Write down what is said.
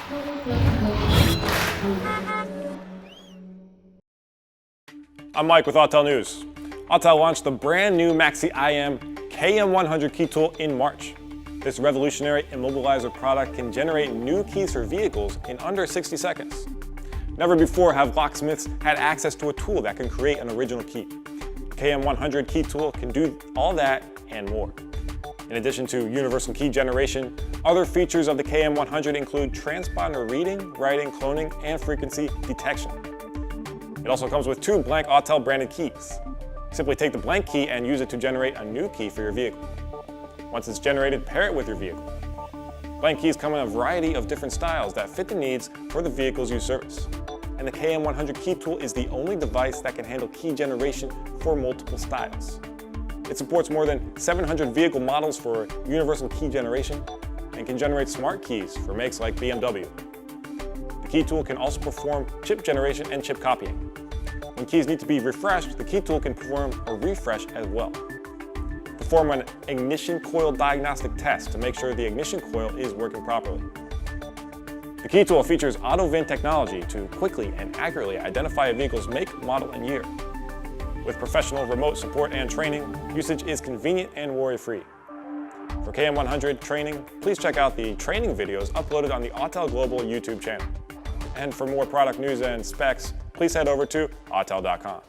I'm Mike with Autel News. Autel launched the brand new Maxi IM KM100 key tool in March. This revolutionary Immobilizer product can generate new keys for vehicles in under 60 seconds. Never before have locksmiths had access to a tool that can create an original key. The KM100 key tool can do all that and more. In addition to universal key generation, other features of the KM100 include transponder reading, writing, cloning, and frequency detection. It also comes with 2 blank Autel branded keys. Simply take the blank key and use it to generate a new key for your vehicle. Once it's generated, pair it with your vehicle. Blank keys come in a variety of different styles that fit the needs for the vehicles you service. And the KM100 key tool is the only device that can handle key generation for multiple styles. It supports more than 700 vehicle models for universal key generation and can generate smart keys for makes like BMW. The key tool can also perform chip generation and chip copying. When keys need to be refreshed, the key tool can perform a refresh as well. Perform an ignition coil diagnostic test to make sure the ignition coil is working properly. The key tool features auto-VIN technology to quickly and accurately identify a vehicle's make, model, and year. With professional remote support and training, usage is convenient and worry-free. For KM100 training, please check out the training videos uploaded on the Autel Global YouTube channel. And for more product news and specs, please head over to autel.com.